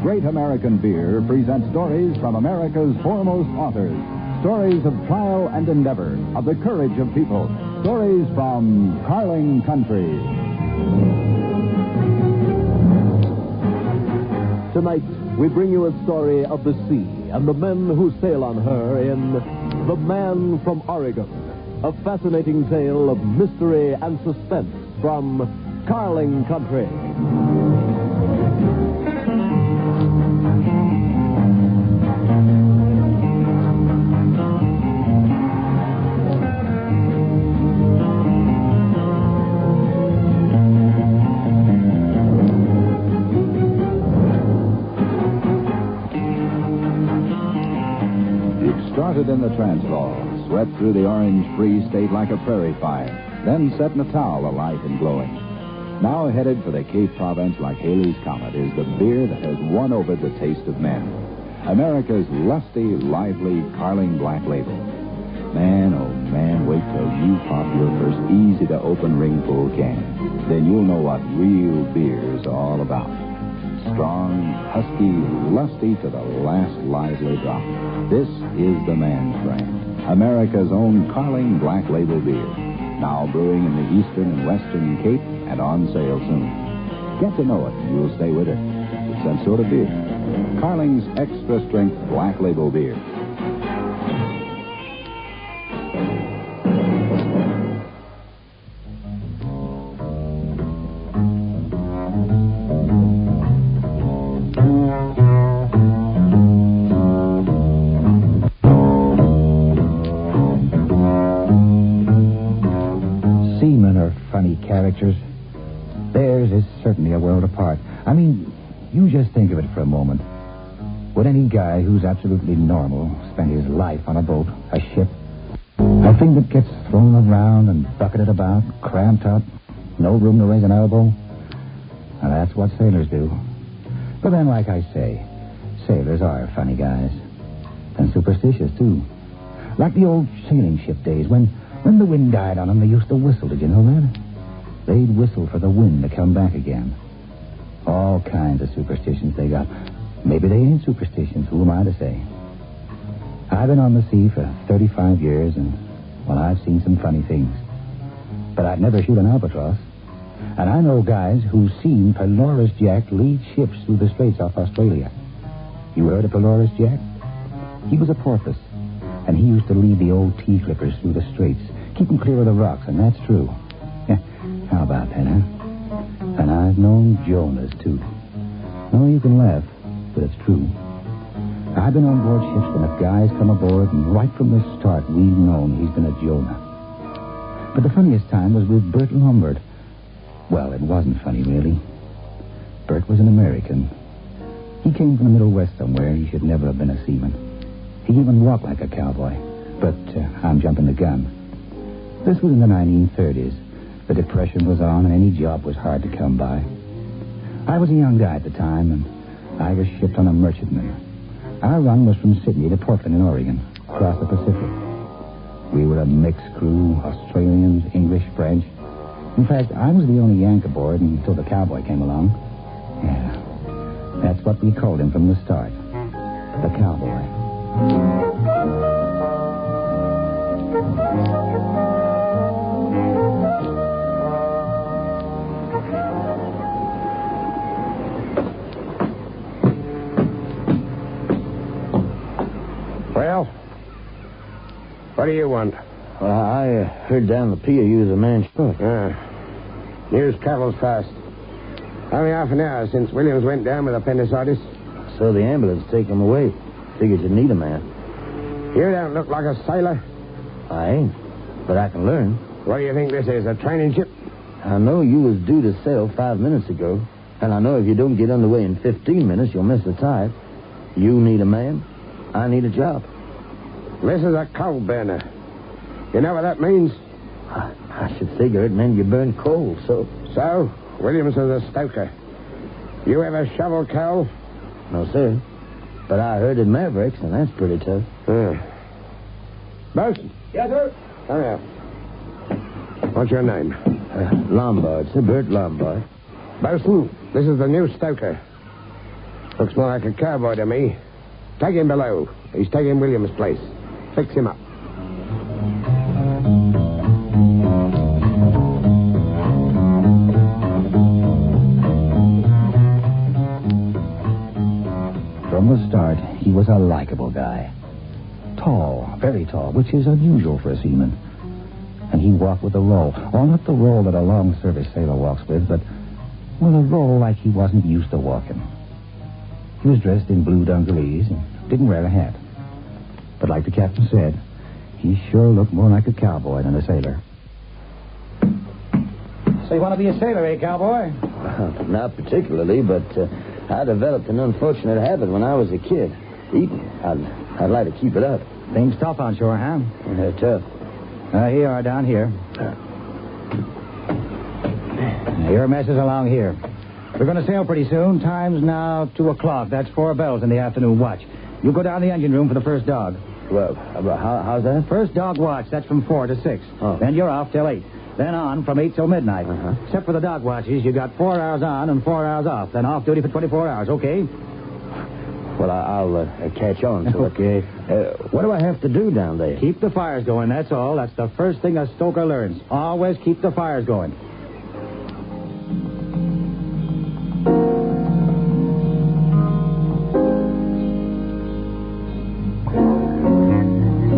Great American Beer presents stories from America's foremost authors. Stories of trial and endeavor, of the courage of people. Stories from Carling Country. Tonight, we bring you a story of the sea and the men who sail on her in The Man from Oregon, a fascinating tale of mystery and suspense from Carling Country. Started in the Transvaal, swept through the Orange Free State like a prairie fire, then set in a towel alight and glowing. Now headed for the Cape Province like Halley's Comet is the beer that has won over the taste of men. America's lusty, lively Carling Black Label. Man, oh man, wait till you pop your first easy-to-open ring-full can. Then you'll know what real beer's all about. Strong, husky, lusty to the last lively drop. This is the man's brand. America's own Carling Black Label beer. Now brewing in the Eastern and Western Cape and on sale soon. Get to know it and you'll stay with it. It's that sort of beer. Carling's Extra Strength Black Label beer. Characters. Theirs is certainly a world apart. I mean, you just think of it for a moment. Would any guy who's absolutely normal spend his life on a boat, a ship, a thing that gets thrown around and bucketed about, cramped up, no room to raise an elbow? Now, that's what sailors do. But then, like I say, sailors are funny guys. And superstitious, too. Like the old sailing ship days, when the wind died on them, they used to whistle. Did you know that? They'd whistle for the wind to come back again. All kinds of superstitions they got. Maybe they ain't superstitions. Who am I to say? I've been on the sea for 35 years, and, well, I've seen some funny things. But I'd never shoot an albatross. And I know guys who've seen Pelorus Jack lead ships through the straits off Australia. You heard of Pelorus Jack? He was a porpoise, and he used to lead the old tea-clippers through the straits, keep them clear of the rocks, and that's true. How about that, huh? And I've known Jonas, too. No, you can laugh, but it's true. I've been on board ships when a guy's come aboard, and right from the start, we've known he's been a Jonah. But the funniest time was with Bert Lombard. Well, it wasn't funny, really. Bert was an American. He came from the Middle West somewhere. He should never have been a seaman. He even walked like a cowboy. But I'm jumping the gun. This was in the 1930s. The Depression was on, and any job was hard to come by. I was a young guy at the time, and I was shipped on a merchantman. Our run was from Sydney to Portland in Oregon, across the Pacific. We were a mixed crew, Australians, English, French. In fact, I was the only Yank aboard until the cowboy came along. Yeah, that's what we called him from the start. The cowboy. Well, what do you want? Well, I heard down the pier you was a man short. News travels fast. Only half an hour since Williams went down with appendicitis. So the ambulance take him away. Figured you'd need a man. You don't look like a sailor. I ain't, but I can learn. What do you think this is, a training ship? I know you was due to sail 5 minutes ago, and I know if you don't get underway in 15 minutes, you'll miss the tide. You need a man. I need a job. This is a coal burner. You know what that means? I should figure it meant you burn coal, so... So, Williams was a stoker. You ever shovel coal? No, sir. But I heard in Mavericks, and that's pretty tough. Bosun. Yes, sir. Come here. What's your name? Lombard, Sir Bert Lombard. Bosun, this is the new stoker. Looks more like a cowboy to me. Take him below. He's taking Williams' place. Fix him up. From the start, he was a likable guy. Tall, very tall, which is unusual for a seaman. And he walked with a roll. Or not the roll that a long-service sailor walks with, but, well, a roll like he wasn't used to walking. He was dressed in blue dungarees and didn't wear a hat. But like the captain said, he sure looked more like a cowboy than a sailor. So you want to be a sailor, eh, cowboy? Not particularly, but I developed an unfortunate habit when I was a kid. Eating. I'd like to keep it up. Things tough on shore, huh? They're tough. Here you are down here. Your mess is along here. We're going to sail pretty soon. Time's now 2 o'clock. That's 4 bells in the afternoon watch. You go down the engine room for the first dog. Well, how's that? First dog watch. That's from 4 to 6. Oh. Then you're off till 8. Then on from 8 till midnight. Uh-huh. Except for the dog watches, you got 4 hours on and 4 hours off. Then off duty for 24 hours, okay? Well, I'll catch on to it. Okay. What do I have to do down there? Keep the fires going, that's all. That's the first thing a stoker learns. Always keep the fires going.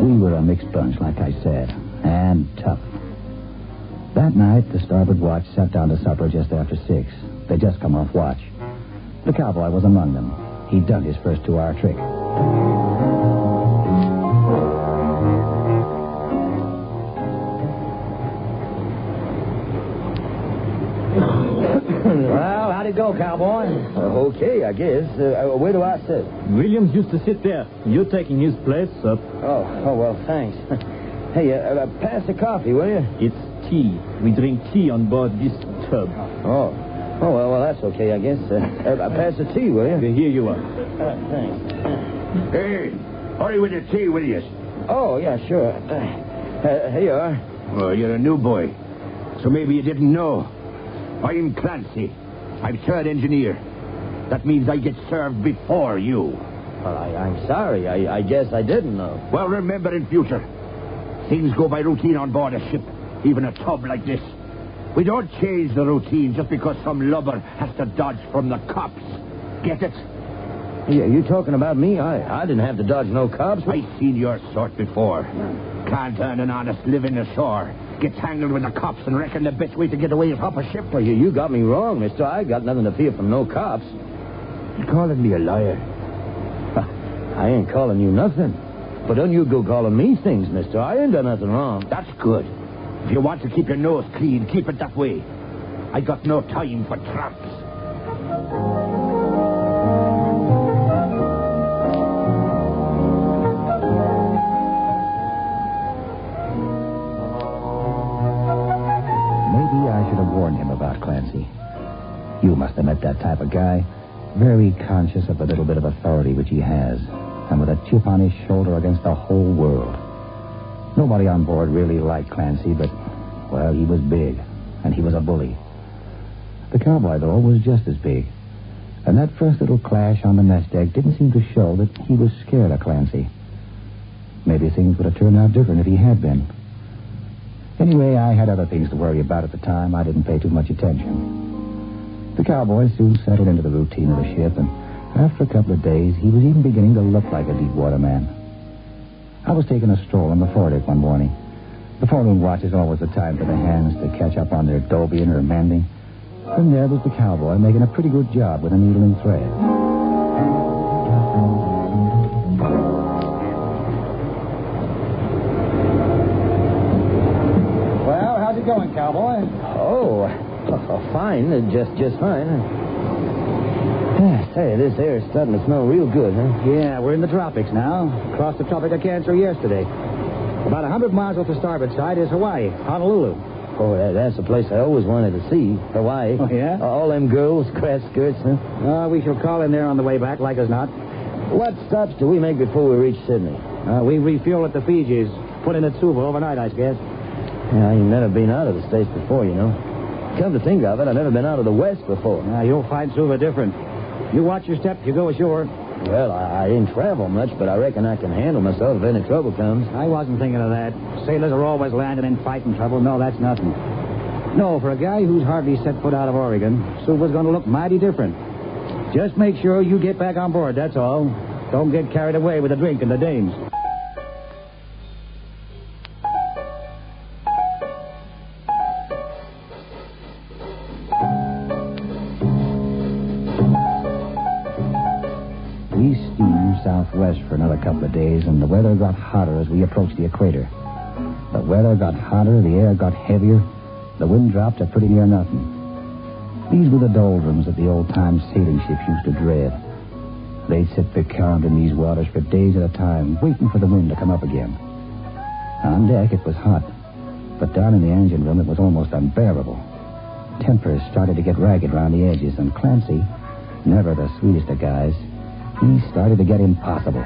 We were a mixed bunch, like I said, and tough. That night, the starboard watch sat down to supper just after 6. They'd just come off watch. The cowboy was among them. He'd done his first 2-hour trick. Well, how'd it go, cowboy? Okay, I guess. Where do I sit? Williams used to sit there. You're taking his place, sir. Oh, well, thanks. Hey, pass the coffee, will you? It's tea. We drink tea on board this tub. Oh, well, that's okay, I guess. Pass the tea, will you? Here you are. Thanks. Hey, hurry with the tea, will you? Oh, yeah, sure. Here you are. Oh, you're a new boy. So maybe you didn't know. I'm Clancy. I'm third engineer. That means I get served before you. Well, I'm sorry. I guess I didn't know. Well, remember in future, things go by routine on board a ship, even a tub like this. We don't change the routine just because some lubber has to dodge from the cops. Get it? Hey, are you talking about me? I didn't have to dodge no cops. I've seen your sort before. Can't earn an honest living ashore. Gets tangled with the cops and reckon the best way to get away is hop a ship. Well, you got me wrong, mister. I got nothing to fear from no cops. You calling me a liar? I ain't calling you nothing. But don't you go calling me things, mister. I ain't done nothing wrong. That's good. If you want to keep your nose clean, keep it that way. I got no time for tramps. Maybe I should have warned him about Clancy. You must have met that type of guy. Very conscious of the little bit of authority which he has. And with a chip on his shoulder against the whole world. Nobody on board really liked Clancy, but, well, he was big. And he was a bully. The cowboy, though, was just as big. And that first little clash on the mess deck didn't seem to show that he was scared of Clancy. Maybe things would have turned out different if he had been. Anyway, I had other things to worry about at the time. I didn't pay too much attention. The cowboy soon settled into the routine of the ship, and after a couple of days, he was even beginning to look like a deep-water man. I was taking a stroll on the foredeck one morning. The forenoon watch is always the time for the hands to catch up on their dobying or mending. And there was the cowboy making a pretty good job with a needle and thread. Well, how's it going, cowboy? Oh, fine. Just fine. Say, this air is starting to smell real good, huh? Yeah, we're in the tropics now. Crossed the Tropic of Cancer yesterday. About 100 miles off the starboard side is Hawaii, Honolulu. Oh, that's a place I always wanted to see. Hawaii. Oh, yeah? All them girls, grass skirts, huh? We shall call in there on the way back, like as not. What stops do we make before we reach Sydney? We refuel at the Fijis. Put in at Suva overnight, I guess. Yeah, I've never been out of the States before, you know. Come to think of it, I've never been out of the West before. You'll find Suva different. You watch your step if you go ashore. Well, I ain't travel much, but I reckon I can handle myself if any trouble comes. I wasn't thinking of that. Sailors are always landing in fighting trouble. No, that's nothing. No, for a guy who's hardly set foot out of Oregon, Suva's going to look mighty different. Just make sure you get back on board, that's all. Don't get carried away with the drink and the dames. We steamed southwest for another couple of days, and the weather got hotter as we approached the equator. The weather got hotter, the air got heavier, the wind dropped to pretty near nothing. These were the doldrums that the old-time sailing ships used to dread. They'd sit becalmed in these waters for days at a time, waiting for the wind to come up again. On deck, it was hot, but down in the engine room, it was almost unbearable. Tempers started to get ragged around the edges, and Clancy, never the sweetest of guys, he started to get impossible.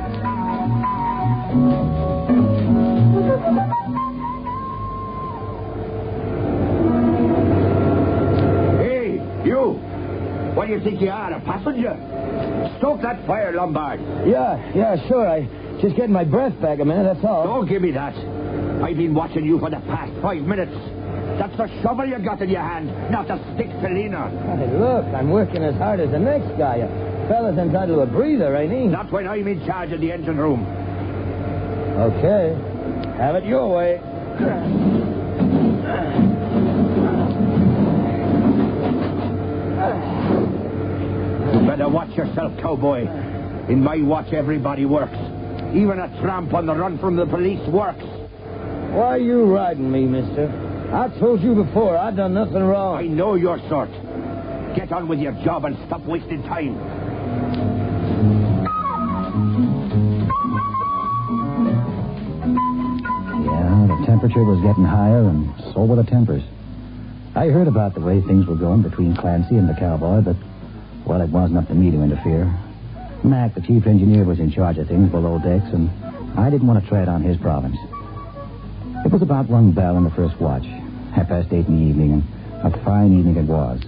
Hey, you! What do you think you are, a passenger? Stoke that fire, Lombard. Yeah, sure. I just getting my breath back a minute, that's all. Don't give me that. I've been watching you for the past 5 minutes. That's the shovel you got in your hand, not the stick to lean on. Hey, look, I'm working as hard as the next guy. A fella's entitled to a breather, ain't he? Not when I'm in charge of the engine room. Okay. Have it your way. You better watch yourself, cowboy. In my watch, everybody works. Even a tramp on the run from the police works. Why are you riding me, mister? I told you before, I done nothing wrong. I know your sort. Get on with your job and stop wasting time. Yeah, the temperature was getting higher, and so were the tempers. I heard about the way things were going between Clancy and the cowboy, but, well, it wasn't up to me to interfere. Mac, the chief engineer, was in charge of things below decks, and I didn't want to tread on his province. It was about 1 bell in the first watch, 8:30 in the evening, and a fine evening it was.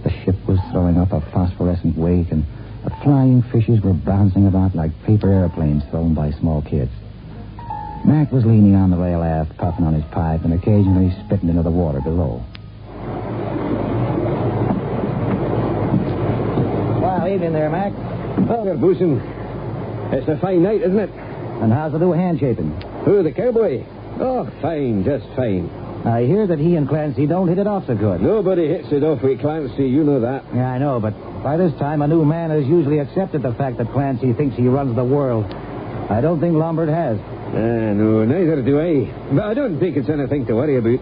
The ship was throwing up a phosphorescent wake, and the flying fishes were bouncing about like paper airplanes thrown by small kids. Mac was leaning on the rail aft, puffing on his pipe, and occasionally spitting into the water below. Well, evening there, Mac. Oh, there, Bosun. It's a fine night, isn't it? And how's the new hand-shaping? Who, the cowboy? Oh, fine, just fine. I hear that he and Clancy don't hit it off so good. Nobody hits it off with Clancy, you know that. Yeah, I know, but by this time, a new man has usually accepted the fact that Clancy thinks he runs the world. I don't think Lombard has. No, neither do I. But I don't think it's anything to worry about.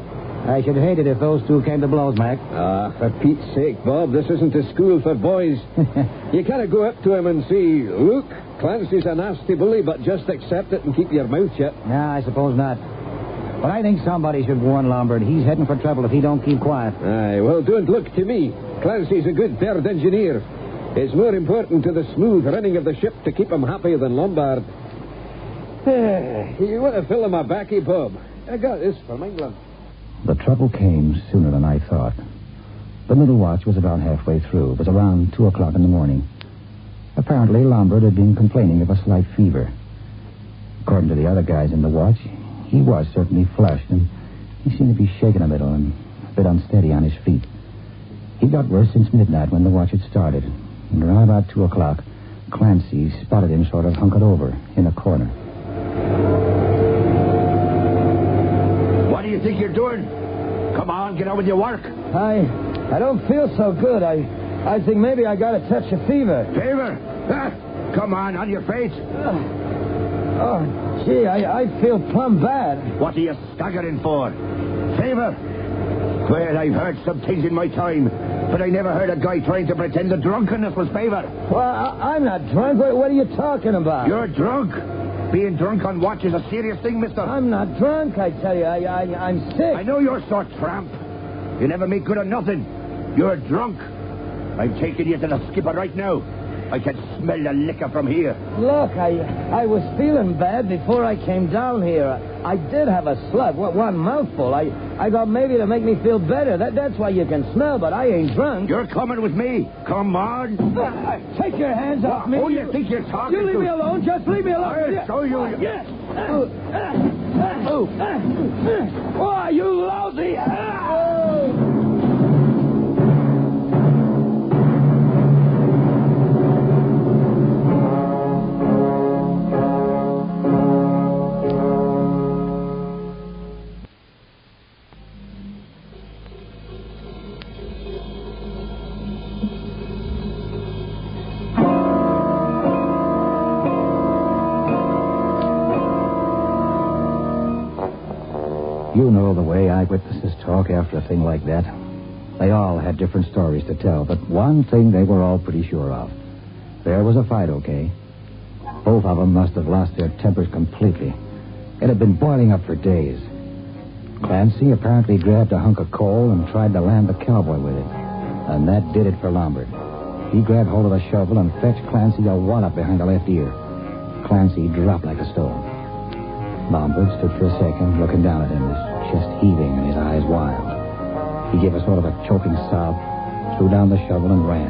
I should hate it if those two came to blows, Mac. For Pete's sake, Bob, this isn't a school for boys. You can't go up to him and say, look, Clancy's a nasty bully, but just accept it and keep your mouth shut. Yeah, I suppose not. But I think somebody should warn Lombard. He's heading for trouble if he don't keep quiet. Aye, well, don't look to me. Clancy's a good third engineer. It's more important to the smooth running of the ship to keep him happy than Lombard. You want to fill him a baccy, Bob? I got this from England. The trouble came sooner than I thought. The middle watch was about halfway through. It was around 2 o'clock in the morning. Apparently, Lombard had been complaining of a slight fever. According to the other guys in the watch, he was certainly flushed, and he seemed to be shaking a little and a bit unsteady on his feet. He got worse since midnight when the watch had started. And around about 2 o'clock, Clancy spotted him sort of hunkered over in a corner. What do you think you're doing? Come on, get on with your work. I don't feel so good. I think maybe I got a touch of fever. Fever? Come on your feet. Oh, gee, I feel plumb bad. What are you staggering for? Fever? Well, I've heard some things in my time, but I never heard a guy trying to pretend that drunkenness was fever. Well, I'm not drunk. What are you talking about? You're drunk. Being drunk on watch is a serious thing, mister. I'm not drunk, I tell you. I'm sick. I know you're sort tramp. You never make good on nothing. You're drunk. I'm taking you to the skipper right now. I can smell the liquor from here. Look, I was feeling bad before I came down here. I did have a slug, one mouthful. I got maybe to make me feel better. That's why you can smell, but I ain't drunk. You're coming with me. Come on. Take your hands off me. Who do you think you're talking You leave to? me alone. Just leave me alone. I'll show you. Yes. Why, you lousy. You know the way eyewitnesses talk after a thing like that. They all had different stories to tell, but one thing they were all pretty sure of. There was a fight, okay? Both of them must have lost their tempers completely. It had been boiling up for days. Clancy apparently grabbed a hunk of coal and tried to land the cowboy with it. And that did it for Lombard. He grabbed hold of a shovel and fetched Clancy a wallop behind the left ear. Clancy dropped like a stone. Lombard stood for a second looking down at him, his chest heaving and his eyes wild. He gave a sort of a choking sob, threw down the shovel and ran.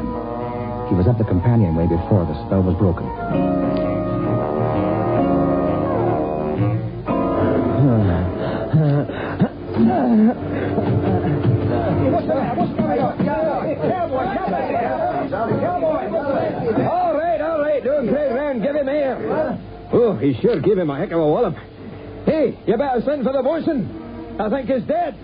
He was up the companionway before the spell was broken. All right. Doing great, man. Give him here. Oh, he sure gave him a heck of a wallop. Hey, you better send for the bosun. I think he's dead.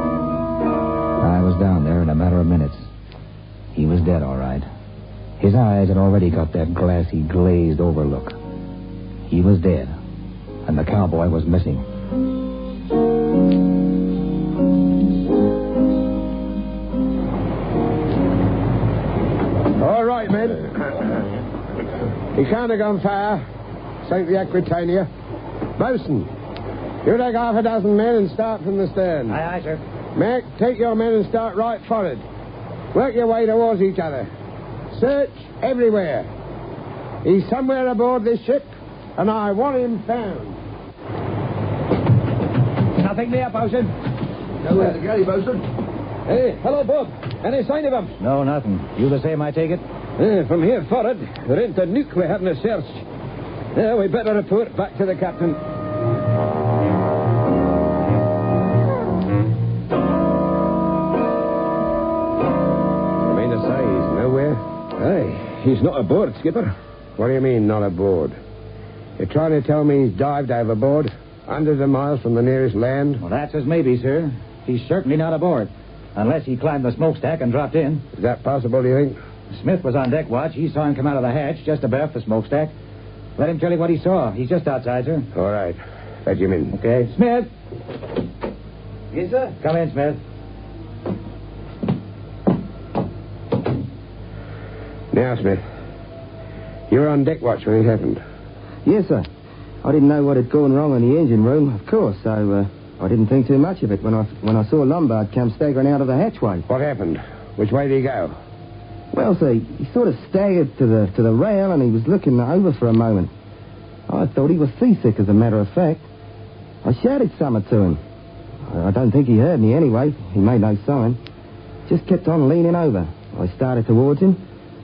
I was down there in a matter of minutes. He was dead, all right. His eyes had already got that glassy, glazed-over look. He was dead, and the cowboy was missing. All right, men. He can't have gone far. St. the Aquitania. Bosun, you take half a dozen men and start from the stern. Aye, sir. Mac, take your men and start right forward. Work your way towards each other. Search everywhere. He's somewhere aboard this ship, and I want him found. Nothing there, bosun. Nowhere to get him, Bosun. Hey, hello, Bob. Any sign of him? No, nothing. You the same, I take it? From here forward, there ain't a nuke we haven't searched. We better report back to the captain. You mean to say he's nowhere? Aye, he's not aboard, Skipper. What do you mean, not aboard? You're trying to tell me he's dived overboard, hundreds of miles from the nearest land? Well, that's as maybe, sir. He's certainly not aboard. Unless he climbed the smokestack and dropped in. Is that possible, do you think? Smith was on deck watch. He saw him come out of the hatch just abaft the smokestack. Let him tell you what he saw. He's just outside, sir. All right. Let you in. Okay. Smith! Yes, sir? Come in, Smith. Now, Smith, you were on deck watch when it happened. Yes, sir. I didn't know what had gone wrong in the engine room, of course, so I didn't think too much of it when I saw Lombard come staggering out of the hatchway. What happened? Which way did he go? Well, sir, he sort of staggered to the rail and he was looking over for a moment. I thought he was seasick, as a matter of fact. I shouted something to him. I don't think he heard me anyway. He made no sign. Just kept on leaning over. I started towards him.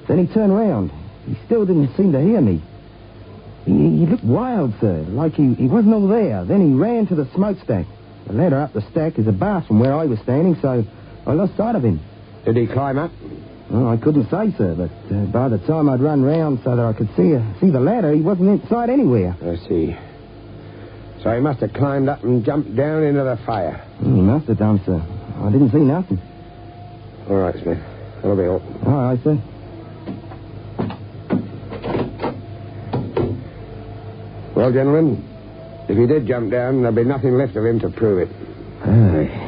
Then he turned round. He still didn't seem to hear me. He looked wild, sir, like he wasn't all there. Then he ran to the smokestack. The ladder up the stack is abaft from where I was standing, so I lost sight of him. Did he climb up? Well, I couldn't say, sir, but by the time I'd run round so that I could see the ladder, he wasn't in sight anywhere. I see. So he must have climbed up and jumped down into the fire. He must have done, sir. I didn't see nothing. All right, Smith. That'll be all. All right, sir. Well, gentlemen, if he did jump down, there'll be nothing left of him to prove it.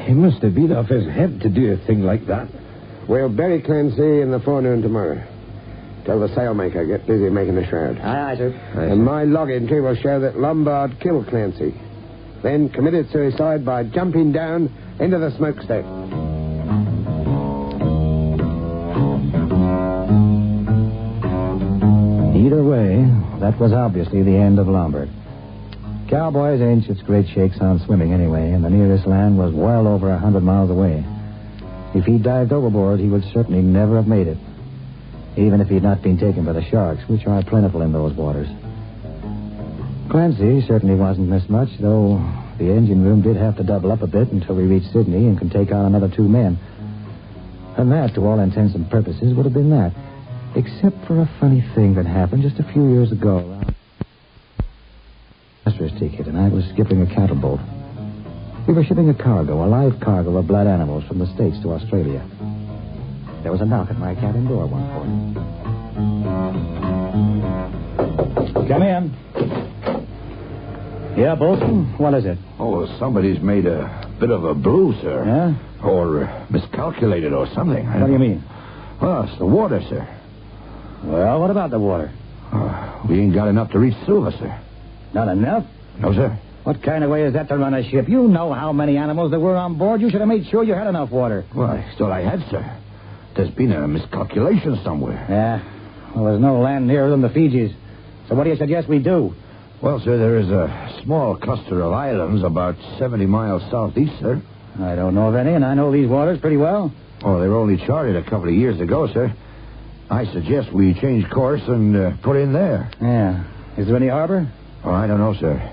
He must have been off his head to do a thing like that. We'll bury Clancy in the forenoon tomorrow. Tell the sailmaker, get busy making the shroud. Aye, sir. And my log entry will show that Lombard killed Clancy. then committed suicide by jumping down into the smokestack. Either way, that was obviously the end of Lombard. Cowboys ain't such great shakes on swimming anyway, and the nearest land was well over 100 miles away. If he'd dived overboard, he would certainly never have made it, even if he'd not been taken by the sharks, which are plentiful in those waters. Clancy certainly wasn't missed much, though the engine room did have to double up a bit until we reached Sydney and could take on another 2 men. And that, to all intents and purposes, would have been that, except for a funny thing that happened just a few years ago. Ticket, and I was skipping a cattle boat. We were shipping a live cargo of blood animals from the States to Australia. There was a knock at my cabin door one morning. Come in. Yeah, Bolton? What is it? Oh, somebody's made a bit of a brew, sir. Yeah? Or miscalculated or something. What do you mean? Well, it's the water, sir. Well, what about the water? We ain't got enough to reach Silver, sir. Not enough? No, sir. What kind of way is that to run a ship? You know how many animals there were on board. You should have made sure you had enough water. Well, I thought I had, sir. There's been a miscalculation somewhere. Yeah. Well, there's no land nearer than the Fijis. So what do you suggest we do? Well, sir, there is a small cluster of islands about 70 miles southeast, sir. I don't know of any, and I know these waters pretty well. Oh, they were only charted a couple of years ago, sir. I suggest we change course and put in there. Yeah. Is there any harbor? Oh, I don't know, sir.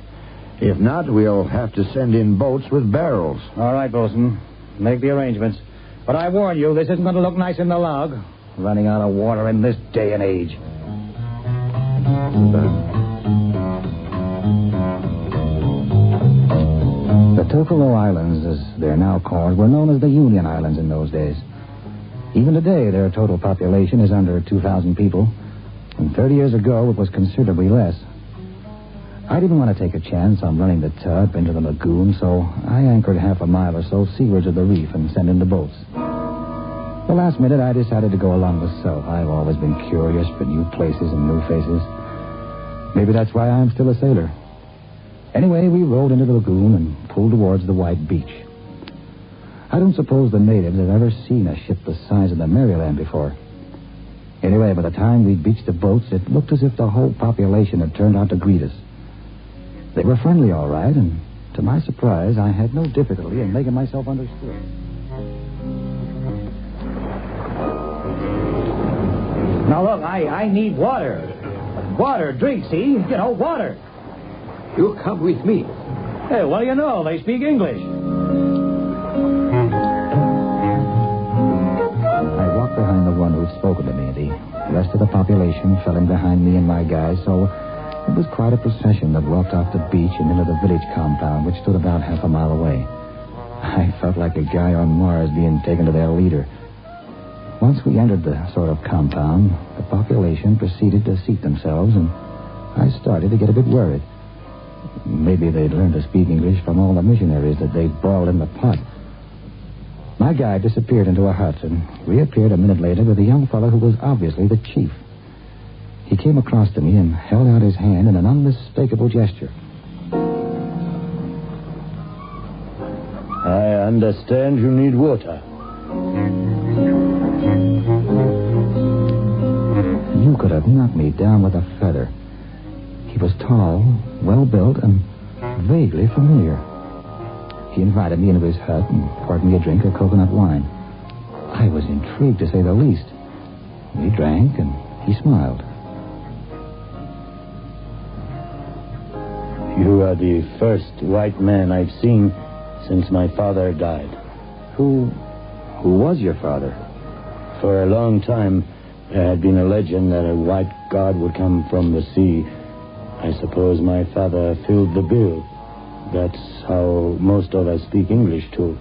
If not, we'll have to send in boats with barrels. All right, Bosun. Make the arrangements. But I warn you, this isn't going to look nice in the log. Running out of water in this day and age. The Tokolo Islands, as they're now called, were known as the Union Islands in those days. Even today, their total population is under 2,000 people. And 30 years ago, it was considerably less. I didn't want to take a chance on running the tub into the lagoon, so I anchored half a mile or so seawards of the reef and sent in the boats. The last minute, I decided to go along the south. I've always been curious for new places and new faces. Maybe that's why I'm still a sailor. Anyway, we rolled into the lagoon and pulled towards the white beach. I don't suppose the natives have ever seen a ship the size of the Maryland before. Anyway, by the time we'd beached the boats, it looked as if the whole population had turned out to greet us. They were friendly, all right, and to my surprise, I had no difficulty in making myself understood. Now, look, I need water. Water, drink, see? You know, water. You come with me. Hey, what do you know? They speak English. I walked behind the one who'd spoken to me. The rest of the population fell in behind me and my guys, so it was quite a procession that walked off the beach and into the village compound, which stood about half a mile away. I felt like a guy on Mars being taken to their leader. Once we entered the sort of compound, the population proceeded to seat themselves, and I started to get a bit worried. Maybe they'd learned to speak English from all the missionaries that they'd brought in the pot. My guide disappeared into a hut and reappeared a minute later with a young fellow who was obviously the chief. He came across to me and held out his hand in an unmistakable gesture. I understand you need water. You could have knocked me down with a feather. He was tall, well-built, and vaguely familiar. He invited me into his hut and poured me a drink of coconut wine. I was intrigued, to say the least. We drank, and he smiled. You are the first white man I've seen since my father died. Who was your father? For a long time, there had been a legend that a white god would come from the sea. I suppose my father filled the bill. That's how most of us speak English, too.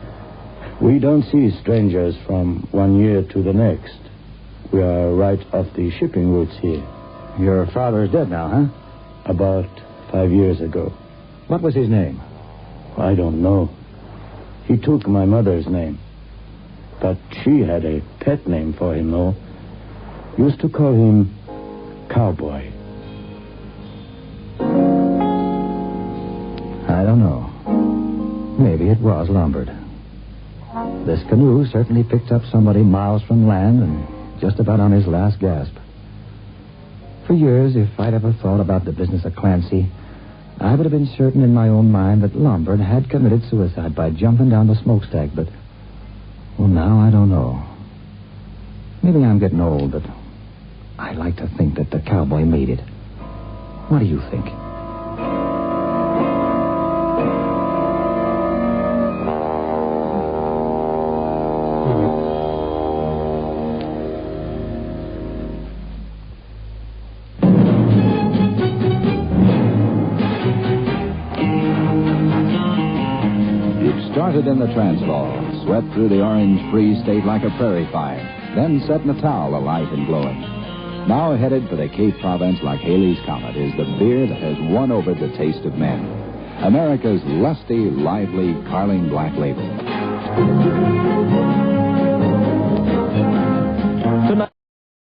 We don't see strangers from one year to the next. We are right off the shipping routes here. Your father is dead now, huh? About 5 years ago. What was his name? I don't know. He took my mother's name. But she had a pet name for him, though. Used to call him Cowboy. I don't know. it was Lombard. This canoe certainly picked up somebody miles from land and just about on his last gasp. For years, if I'd ever thought about the business of Clancy, I would have been certain in my own mind that Lombard had committed suicide by jumping down the smokestack, but, well, now I don't know. Maybe I'm getting old, but I like to think that the cowboy made it. What do you think? Started in the Transvaal, swept through the Orange Free State like a prairie fire, then set Natal alight and glowing. Now headed for the Cape Province like Haley's Comet is the beer that has won over the taste of men. America's lusty, lively, Carling Black Label.